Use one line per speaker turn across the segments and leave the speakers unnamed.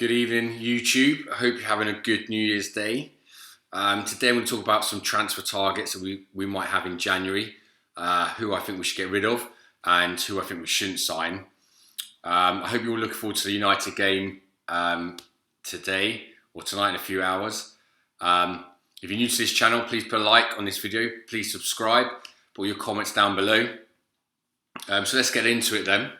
Good evening, YouTube. I hope you're having a good New Year's Day. Today I'm going to talk about some transfer targets that we might have in January, who I think we should get rid of and who I think we shouldn't sign. I hope you're all looking forward to the United game today or tonight in a few hours. If you're new to this channel, please put a like on this video. Please subscribe. Put your comments down below. So let's get into it then.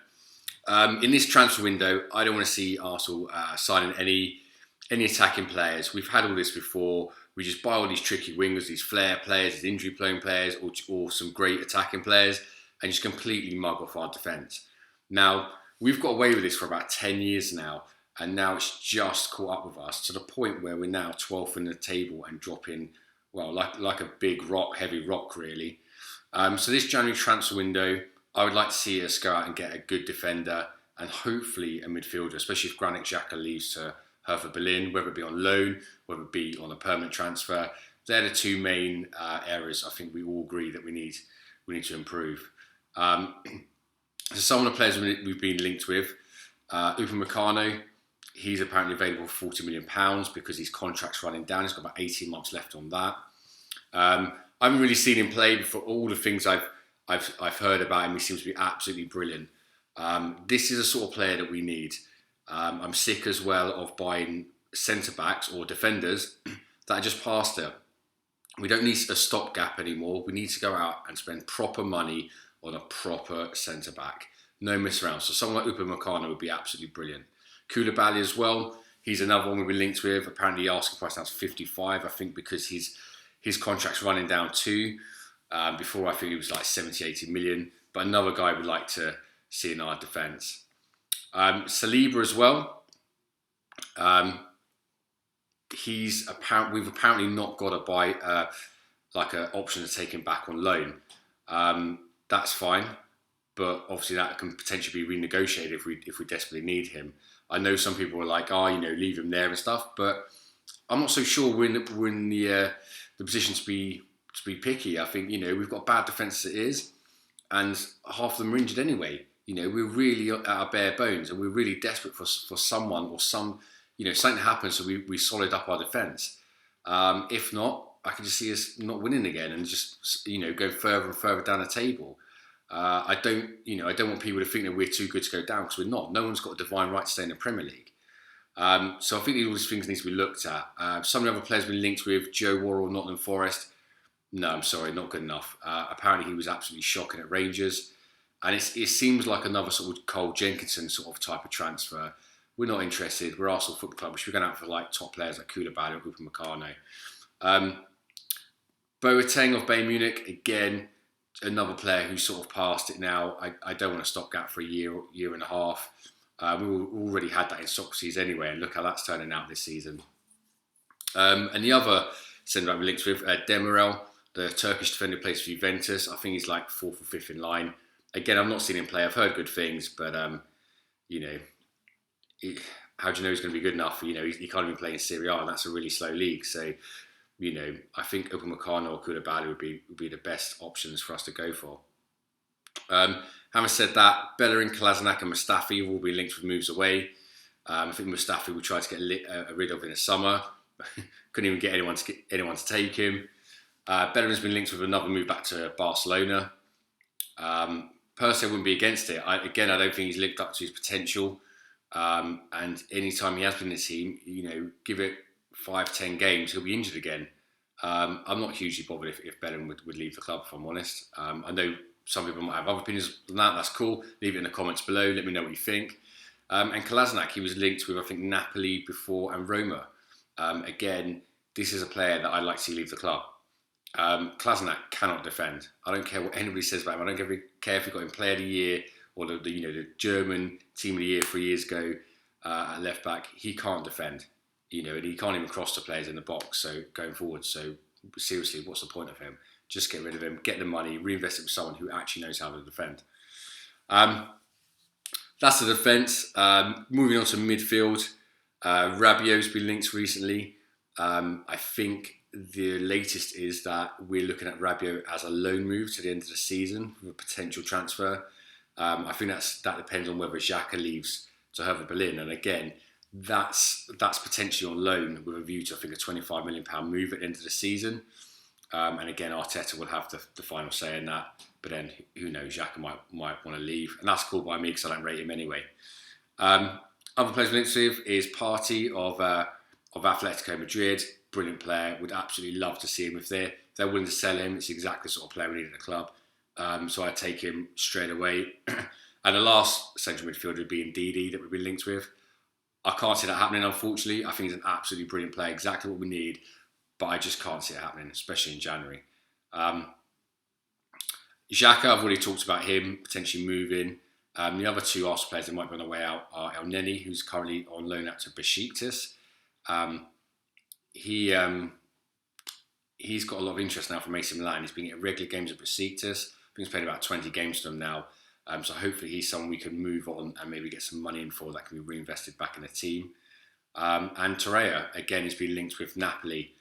In this transfer window, I don't want to see Arsenal signing any attacking players. We've had all this before. We just buy all these tricky wingers, these flair players, these injury-prone players, or some great attacking players, and just completely mug off our defence. Now, we've got away with this for about 10 years now, and now it's just caught up with us to the point where we're now 12th in the table and dropping, well, like a big rock, heavy rock, really. So this January transfer window, I would like to see us go out and get a good defender and hopefully a midfielder, especially if Granit Xhaka leaves to Hertha Berlin, whether it be on loan, whether it be on a permanent transfer. They're the two main areas I think we all agree that we need to improve. So some of the players we've been linked with, Upamecano, he's apparently available for £40 million because his contract's running down. He's got about 18 months left on that. I haven't really seen him play, but for all the things I've heard about him, he seems to be absolutely brilliant. This is a sort of player that we need. I'm sick as well of buying centre-backs or defenders that are just past it. We don't need a stopgap anymore. We need to go out and spend proper money on a proper centre-back. No miss around. So someone like Upamecano would be absolutely brilliant. Koulibaly as well. He's another one we've been linked with. Apparently the asking price now is 55, I think, because his contract's running down too. Before I think it was like 70, 80 million. But another guy we'd like to see in our defence. Saliba as well. We've apparently not got to buy like an option to take him back on loan. That's fine, but obviously that can potentially be renegotiated if we desperately need him. I know some people are like, leave him there and stuff, but I'm not so sure we're in the position to be picky. I think we've got bad defence as it is, and half of them are injured anyway. We're really at our bare bones, and we're really desperate for someone or something to happen so we solid up our defence. If not, I can just see us not winning again and just go further and further down the table. I don't want people to think that we're too good to go down, because we're not. No one's got a divine right to stay in the Premier League. So I think all these things need to be looked at. Some of the other players we've been linked with, Joe Worrell, Nottingham Forest. No, I'm sorry, not good enough. Apparently he was absolutely shocking at Rangers. And it seems like another sort of Cole Jenkinson sort of type of transfer. We're not interested. We're Arsenal Football Club. We should be going out for like top players like Koulibaly or Upamecano. Boateng of Bayern Munich, again, another player who's sort of past it now. I don't want to stopgap for a year and a half. We already had that in Socrates anyway, and look how that's turning out this season. And the other centre-back we linked with, Demirel, the Turkish defender who plays for Juventus. I think he's like 4th or 5th in line. Again, I've not seen him play. I've heard good things, but how do you know he's going to be good enough? He can't even play in Serie A, and that's a really slow league. So, I think Upamecano or Koulibaly would be the best options for us to go for. Having said that, Bellerin, Kolasinac and Mustafi will be linked with moves away. I think Mustafi we tried to get rid of in the summer. Couldn't even get anyone to take him. Bellerin's been linked with another move back to Barcelona. Personally, I wouldn't be against it. I don't think he's lived up to his potential. And any time he has been in the team, give it 5-10 games, he'll be injured again. I'm not hugely bothered if Bellerin would leave the club, if I'm honest. I know some people might have other opinions than that. That's cool. Leave it in the comments below. Let me know what you think. And Kolasinac, he was linked with, I think, Napoli before and Roma. Again, this is a player that I'd like to see leave the club. Kolasinac cannot defend. I don't care what anybody says about him. I don't care if he got him Player of the Year or the German Team of the Year 3 years ago at left back. He can't defend, and he can't even cross the players in the box. So going forward, so seriously, what's the point of him? Just get rid of him, get the money, reinvest it with someone who actually knows how to defend. That's the defence. Moving on to midfield, Rabiot's been linked recently. I think the latest is that we're looking at Rabiot as a loan move to the end of the season with a potential transfer. I think that depends on whether Xhaka leaves to Hertha Berlin. And again, that's potentially on loan with a view to, I think, a £25 million move at the end of the season. And again, Arteta will have the final say in that. But then, who knows, Xhaka might want to leave. And that's cool by me because I don't rate him anyway. Other players linked with is Partey of Atletico Madrid. Brilliant player. Would absolutely love to see him. If they're willing to sell him, it's exactly the sort of player we need at the club. So I'd take him straight away. And the last central midfielder would be Ndidi that we've been linked with. I can't see that happening, unfortunately. I think he's an absolutely brilliant player, exactly what we need. But I just can't see it happening, especially in January. Xhaka, I've already talked about him potentially moving. The other two Arsenal players that might be on the way out are El Neni, who's currently on loan out to Besiktas. He's got a lot of interest now from AC Milan. He's been getting regular games at Besiktas. I think he's played about 20 games to them now. So hopefully he's someone we can move on and maybe get some money in for that can be reinvested back in the team. And Torreira, again, he's been linked with Napoli.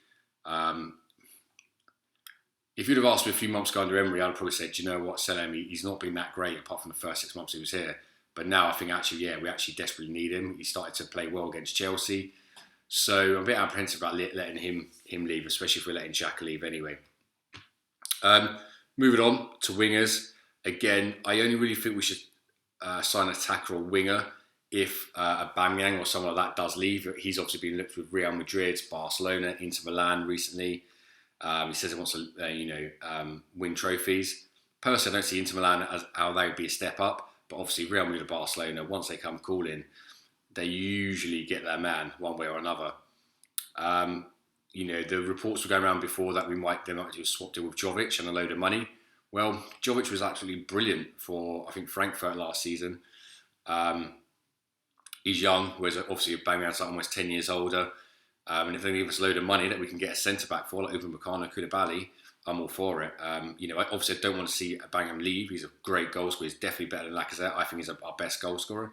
If you'd have asked me a few months ago under Emery, I'd probably said, do you know what, sell him. He's not been that great apart from the first 6 months he was here. But now I think actually, we actually desperately need him. He started to play well against Chelsea. So I'm a bit apprehensive about letting him leave, especially if we're letting Xhaka leave anyway. Moving on to wingers. Again, I only really think we should sign an attacker or winger if Aubameyang or someone like that does leave. He's obviously been looked with Real Madrid, Barcelona, Inter Milan recently. He says he wants to, win trophies. Personally, I don't see Inter Milan as how they would be a step up, but obviously Real Madrid or Barcelona, once they come calling, they usually get their man one way or another. The reports were going around before that they might do a swap deal with Jovic and a load of money. Well, Jovic was absolutely brilliant for, I think, Frankfurt last season. He's young, whereas obviously Aubameyang's almost 10 years older. And if they give us a load of money that we can get a centre-back for, like Upamecano, Koulibaly, I'm all for it. Obviously I don't want to see Aubameyang leave. He's a great goal scorer. He's definitely better than Lacazette. I think he's our best goal scorer.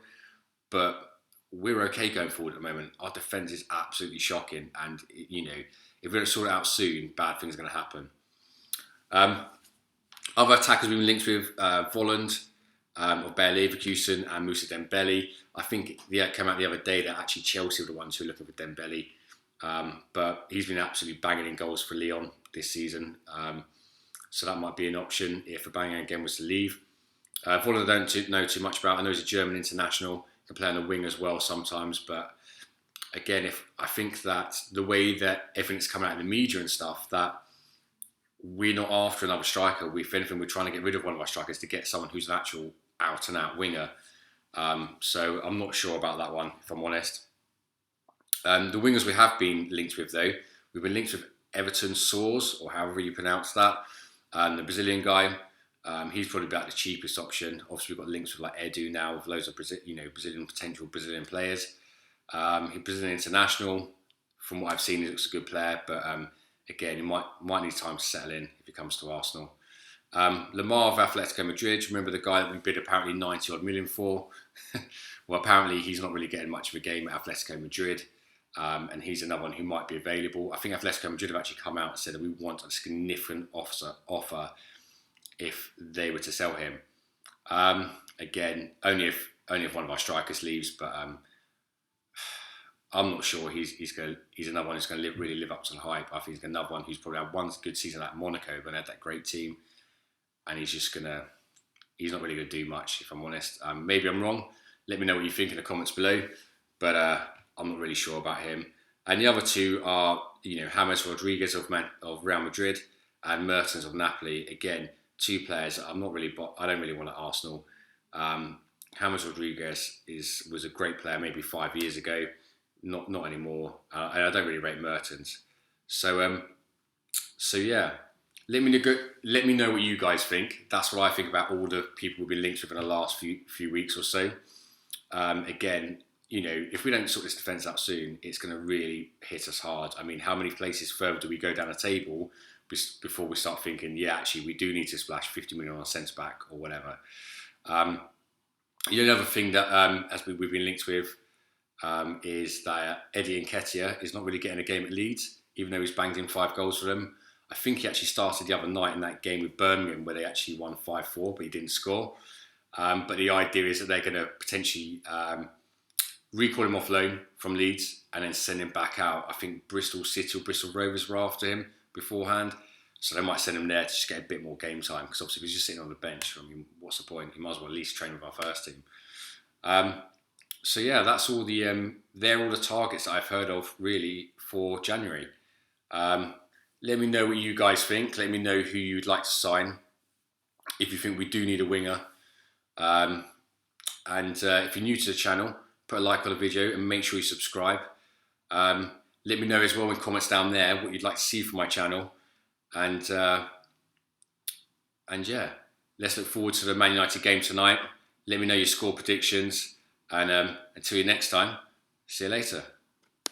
But we're okay going forward at the moment. Our defence is absolutely shocking. And, if we don't sort it out soon, bad things are going to happen. Other attackers we've been linked with, Volland of Bayer Leverkusen and Moussa Dembele. I think it came out the other day that actually Chelsea were the ones who were looking for Dembele. But he's been absolutely banging in goals for Lyon this season. So that might be an option if Aubameyang again was to leave. Volland I don't know too much about. I know he's a German international. He can play on the wing as well sometimes. But again, I think that the way that everything's coming out in the media and stuff, that we're not after another striker. If anything, we're trying to get rid of one of our strikers to get someone who's an actual out-and-out winger. So I'm not sure about that one, if I'm honest. The wingers we have been linked with, though, we've been linked with Everton Soares, or however you pronounce that, the Brazilian guy. He's probably about the cheapest option. Obviously, we've got links with like Edu now, with loads of potential Brazilian players. He's Brazilian international. From what I've seen, he looks a good player, but again, he might need time to settle in if he comes to Arsenal. Lamar of Atletico Madrid, remember the guy that we bid apparently 90 odd million for? Well, apparently he's not really getting much of a game at Atletico Madrid. And he's another one who might be available. I think Atletico Madrid have actually come out and said that we want a significant offer if they were to sell him. Again, only if one of our strikers leaves, but I'm not sure he's another one who's going to really live up to the hype. I think he's another one who's probably had one good season at Monaco when they had that great team, and he's not really going to do much, if I'm honest. Maybe I'm wrong. Let me know what you think in the comments below, but I'm not really sure about him. And the other two are, James Rodriguez of Real Madrid and Mertens of Napoli. Again, two players that I don't really want at Arsenal. James Rodriguez was a great player maybe 5 years ago. Not anymore. And I don't really rate Mertens. So yeah. Let me know what you guys think. That's what I think about all the people we've been linked with in the last few weeks or so. Again, if we don't sort this defence out soon, it's going to really hit us hard. I mean, how many places further do we go down the table before we start thinking, actually, we do need to splash 50 million on a centre-back or whatever. Another thing that as we've been linked with is that Eddie Nketiah is not really getting a game at Leeds, even though he's banged in 5 goals for them. I think he actually started the other night in that game with Birmingham where they actually won 5-4, but he didn't score. But the idea is that they're going to potentially recall him off loan from Leeds, and then send him back out. I think Bristol City or Bristol Rovers were after him beforehand, so they might send him there to just get a bit more game time. Because obviously, if he's just sitting on the bench, I mean, what's the point? He might as well at least train with our first team. So yeah, that's all the they're all the targets that I've heard of really for January. Let me know what you guys think. Let me know who you'd like to sign. If you think we do need a winger, and if you're new to the channel, put a like on the video and make sure you subscribe. Let me know as well in comments down there what you'd like to see from my channel, and yeah, let's look forward to the Man United game tonight. Let me know your score predictions, and until next time, see you later.